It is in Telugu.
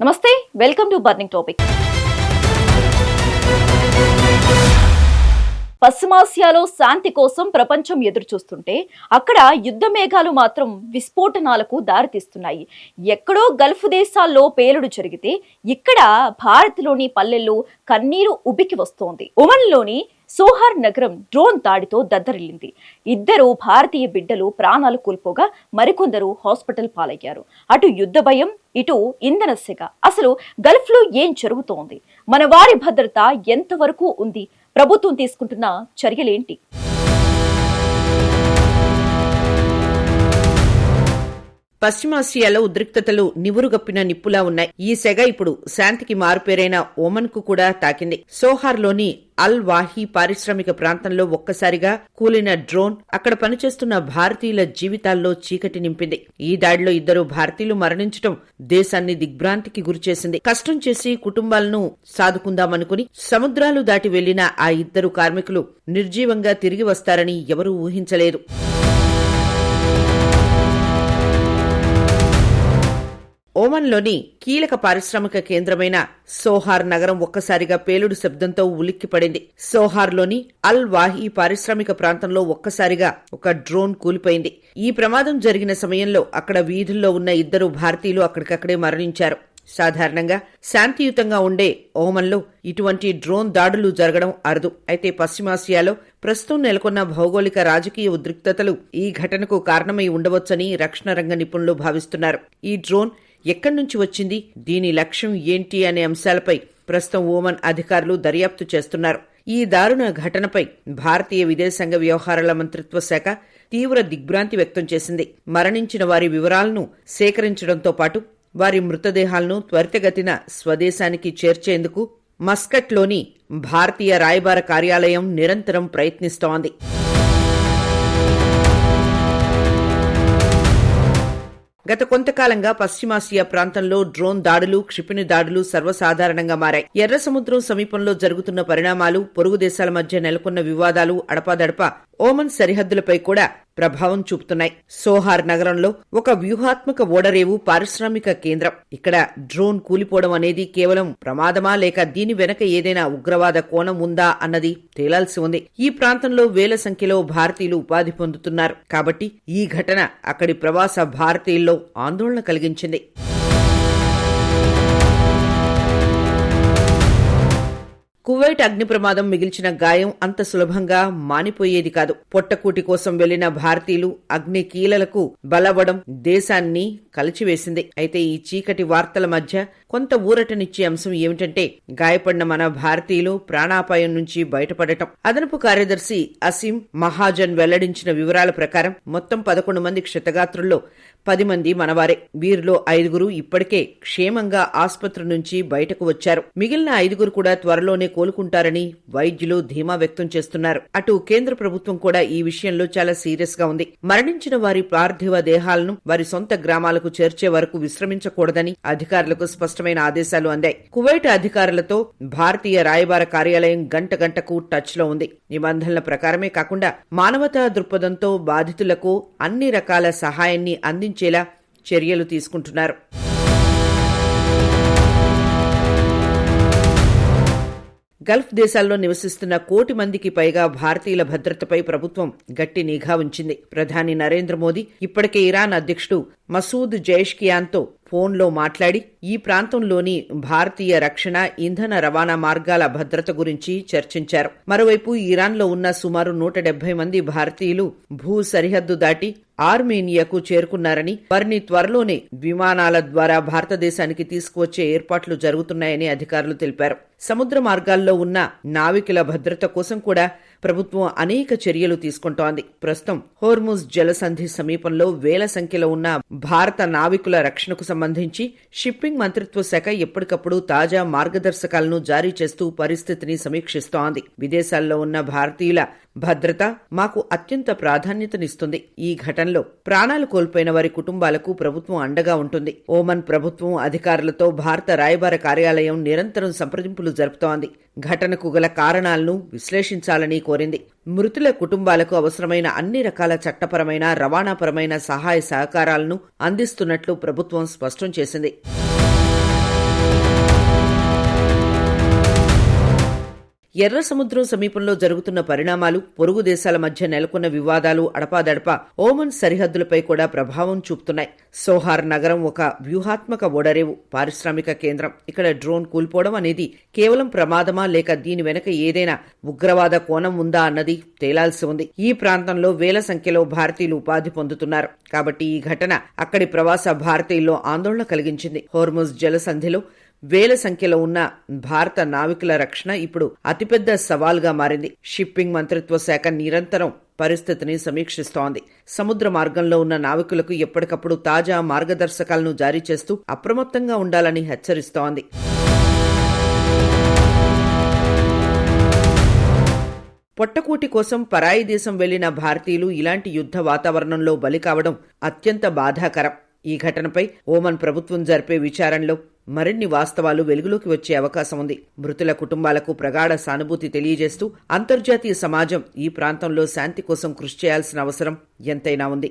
నమస్తే, వెల్కమ్ టు బర్నింగ్ టాపిక్. పశ్చిమాసియాలో శాంతి కోసం ప్రపంచం ఎదురు చూస్తుంటే అక్కడ యుద్ధ మేఘాలు మాత్రం విస్ఫోటనాలకు దారితీస్తున్నాయి. ఎక్కడో గల్ఫ్ దేశాల్లో పేలుడు జరిగితే ఇక్కడ భారత్లోని పల్లెల్లో కన్నీరు ఉబికి వస్తోంది. ఒమన్లోని సోహార్ నగరం డ్రోన్ దాడితో దద్దరిల్లింది. 2 భారతీయ బిడ్డలు ప్రాణాలు కోల్పోగా మరికొందరు హాస్పిటల్ పాలయ్యారు. అటు యుద్ధ భయం, ఇటు ఇంధన సెగ. అసలు గల్ఫ్ లో ఏం జరుగుతోంది? మన వారి భద్రత ఎంతవరకు ఉంది? ప్రభుత్వం తీసుకుంటున్న చర్యలేంటి? పశ్చిమాసియాలో ఉద్రిక్తతలు నివురుగప్పిన నిప్పులా ఉన్నాయి. ఈ సెగ ఇప్పుడు శాంతికి మారుపేరైన ఓమన్ కు కూడా తాకింది. సోహార్లోని అల్ వాహీ పారిశ్రామిక ప్రాంతంలో ఒక్కసారిగా కూలిన డ్రోన్ అక్కడ పనిచేస్తున్న భారతీయుల జీవితాల్లో చీకటి నింపింది. ఈ దాడిలో 2 భారతీయులు మరణించడం దేశాన్ని దిగ్భ్రాంతికి గురిచేసింది. కష్టం చేసి కుటుంబాలను సాదుకుందామనుకుని సముద్రాలు దాటి వెళ్లిన ఆ 2 కార్మికులు నిర్జీవంగా తిరిగి వస్తారని ఎవరూ ఊహించలేదు. ఓమన్లోని కీలక పారిశ్రామిక కేంద్రమైన సోహార్ నగరం ఒక్కసారిగా పేలుడు శబ్దంతో ఉలిక్కిపడింది. సోహార్లోని అల్ వాహీ పారిశ్రామిక ప్రాంతంలో ఒక్కసారిగా ఒక డ్రోన్ కూలిపోయింది. ఈ ప్రమాదం జరిగిన సమయంలో అక్కడ వీధుల్లో ఉన్న 2 భారతీయులు అక్కడికక్కడే మరణించారు. సాధారణంగా శాంతియుతంగా ఉండే ఓమన్లో ఇటువంటి డ్రోన్ దాడులు జరగడం అరుదు. అయితే పశ్చిమాసియాలో ప్రస్తుతం నెలకొన్న భౌగోళిక రాజకీయ ఉద్రిక్తతలు ఈ ఘటనకు కారణమై ఉండవచ్చని రక్షణ రంగ నిపుణులు భావిస్తున్నారు. ఈ డ్రోన్ ఎక్కడి నుంచి వచ్చింది, దీని లక్ష్యం ఏంటి అనే అంశాలపై ప్రస్తుతం ఓమన్ అధికారులు దర్యాప్తు చేస్తున్నారు. ఈ దారుణ ఘటనపై భారతీయ విదేశాంగ వ్యవహారాల మంత్రిత్వ శాఖ తీవ్ర దిగ్భ్రాంతి వ్యక్తం చేసింది. మరణించిన వారి వివరాలను సేకరించడంతో పాటు వారి మృతదేహాలను త్వరితగతిన స్వదేశానికి చేర్చేందుకు మస్కట్లోని భారతీయ రాయబార కార్యాలయం నిరంతరం ప్రయత్నిస్తోంది. గత కొంతకాలంగా పశ్చిమాసియా ప్రాంతంలో డ్రోన్ దాడులు, క్షిపణి దాడులు సర్వసాధారణంగా మారాయి. ఎర్ర సముద్రం సమీపంలో జరుగుతున్న పరిణామాలు, పొరుగు దేశాల మధ్య నెలకొన్న వివాదాలు అడపాదడపా ఓమన్ సరిహద్దులపై కూడా ప్రభావం చూపుతున్నాయి. సోహార్ నగరంలో ఒక వ్యూహాత్మక ఓడరేవు పారిశ్రామిక కేంద్రం. ఇక్కడ డ్రోన్ కూలిపోవడం అనేది కేవలం ప్రమాదమా లేక దీని వెనక ఏదైనా ఉగ్రవాద కోణం ఉందా అన్నది తేలాల్సి ఉంది. ఈ ప్రాంతంలో వేల సంఖ్యలో భారతీయులు ఉపాధి పొందుతున్నారు కాబట్టి ఈ ఘటన అక్కడి ప్రవాస భారతీయుల్లో ఆందోళన కలిగించింది. కువైట్ అగ్ని ప్రమాదం మిగిల్చిన గాయం అంత సులభంగా మానిపోయేది కాదు. పొట్టకూటి కోసం వెళ్లిన భారతీయులు అగ్ని కీలలకు బలవడం దేశాన్ని కలిచివేసింది. అయితే ఈ చీకటి వార్తల మధ్య కొంత ఊరటనిచ్చే అంశం ఏమిటంటే గాయపడిన మన భారతీయులు ప్రాణాపాయం నుంచి బయటపడటం. అదనపు కార్యదర్శి అసీం మహాజన్ వెల్లడించిన వివరాల ప్రకారం మొత్తం 11 మంది క్షతగాత్రుల్లో 10 మంది మనవారే. వీరిలో 5 ఇప్పటికే క్షేమంగా ఆసుపత్రి నుంచి బయటకు వచ్చారు. మిగిలిన 5 కూడా త్వరలోనే కోలుకుంటారని వైద్యులు ధీమా వ్యక్తం చేస్తున్నారు. అటు కేంద్ర ప్రభుత్వం కూడా ఈ విషయంలో చాలా సీరియస్ గా ఉంది. మరణించిన వారి పార్థివ దేహాలను వారి సొంత గ్రామాలకు చేర్చే వరకు విశ్రమించకూడదని అధికారులకు స్పష్టమైన ఆదేశాలు అందాయి. కువైట్ అధికారులతో భారతీయ రాయబార కార్యాలయం గంటకు టచ్ లో ఉంది. నిబంధనల ప్రకారమే కాకుండా మానవతా దృక్పథంతో బాధితులకు అన్ని రకాల సహాయాన్ని అందించేలా చర్యలు తీసుకుంటున్నారు. గల్ఫ్ దేశాల్లో నివసిస్తున్న 1 కోటి మందికి పైగా భారతీయుల భద్రతపై ప్రభుత్వం గట్టి నిఘా ఉంచింది. ప్రధాని నరేంద్ర మోదీ ఇప్పటికే ఇరాన్ అధ్యక్షుడు మసూద్ జెష్కియాన్తో ఫోన్లో మాట్లాడి ఈ ప్రాంతంలోని భారతీయ రక్షణ, ఇంధన రవాణా మార్గాల భద్రత గురించి చర్చించారు. మరోవైపు ఇరాన్లో ఉన్న సుమారు 170 మంది భారతీయులు భూ సరిహద్దు దాటి ఆర్మేనియాకు చేరుకున్నారని, వారిని త్వరలోనే విమానాల ద్వారా భారతదేశానికి తీసుకువచ్చే ఏర్పాట్లు జరుగుతున్నాయని అధికారులు తెలిపారు. సముద్ర మార్గాల్లో ఉన్న నావికుల భద్రత కోసం కూడా ప్రభుత్వం అనేక చర్యలు తీసుకుంటోంది. ప్రస్తుతం హోర్ముజ్ జలసంధి సమీపంలో వేల సంఖ్యలో ఉన్న భారత నావికుల రక్షణకు సంబంధించి షిప్పింగ్ మంత్రిత్వ శాఖ ఎప్పటికప్పుడు తాజా మార్గదర్శకాలను జారీ చేస్తూ పరిస్థితిని సమీక్షిస్తోంది. విదేశాల్లో ఉన్న భారతీయుల భద్రత మాకు అత్యంత ప్రాధాన్యతనిస్తుంది. ఈ ఘటనలో ప్రాణాలు కోల్పోయిన వారి కుటుంబాలకు ప్రభుత్వం అండగా ఉంటుంది. ఓమన్ ప్రభుత్వం అధికారులతో భారత రాయబార కార్యాలయం నిరంతరం సంప్రదింపులు జరుపుతోంది. ఘటనకు గల కారణాలను విశ్లేషించాలని కోరింది. మృతుల కుటుంబాలకు అవసరమైన అన్ని రకాల చట్టపరమైన, రవాణాపరమైన సహాయ సహకారాలను అందిస్తున్నట్లు ప్రభుత్వం స్పష్టం చేసింది. ఎర్ర సముద్రం సమీపంలో జరుగుతున్న పరిణామాలు, పొరుగు దేశాల మధ్య నెలకొన్న వివాదాలు అడపాదడపా ఓమన్ సరిహద్దులపై కూడా ప్రభావం చూపుతున్నాయి. సోహార్ నగరం ఒక వ్యూహాత్మక ఓడరేవు, పారిశ్రామిక కేంద్రం. ఇక్కడ డ్రోన్ కూలిపోవడం అనేది కేవలం ప్రమాదమా లేక దీని వెనక ఏదైనా ఉగ్రవాద కోణం ఉందా అన్నది తేలాల్సి ఉంది. ఈ ప్రాంతంలో వేల సంఖ్యలో భారతీయులు ఉపాధి పొందుతున్నారు కాబట్టి ఈ ఘటన అక్కడి ప్రవాస భారతీయుల్లో ఆందోళన కలిగించింది. హోర్ముజ్ జలసంధిలో వేల సంఖ్యలో ఉన్న భారత నావికుల రక్షణ ఇప్పుడు అతిపెద్ద సవాల్గా మారింది. షిప్పింగ్ మంత్రిత్వ శాఖ నిరంతరం పరిస్థితిని సమీక్షిస్తోంది. సముద్ర మార్గంలో ఉన్న నావికులకు ఎప్పటికప్పుడు తాజా మార్గదర్శకాలను జారీ చేస్తూ అప్రమత్తంగా ఉండాలని హెచ్చరిస్తోంది. పొట్టకూటి కోసం పరాయి దేశం వెళ్లిన భారతీయులు ఇలాంటి యుద్ధ వాతావరణంలో బలి కావడం అత్యంత బాధాకరం. ఈ ఘటనపై ఓమన్ ప్రభుత్వం జరిపే విచారణలో మరిన్ని వాస్తవాలు వెలుగులోకి వచ్చే అవకాశం ఉంది. మృతుల కుటుంబాలకు ప్రగాఢ సానుభూతి తెలియజేస్తూ అంతర్జాతీయ సమాజం ఈ ప్రాంతంలో శాంతి కోసం కృషి చేయాల్సిన అవసరం ఎంతైనా ఉంది.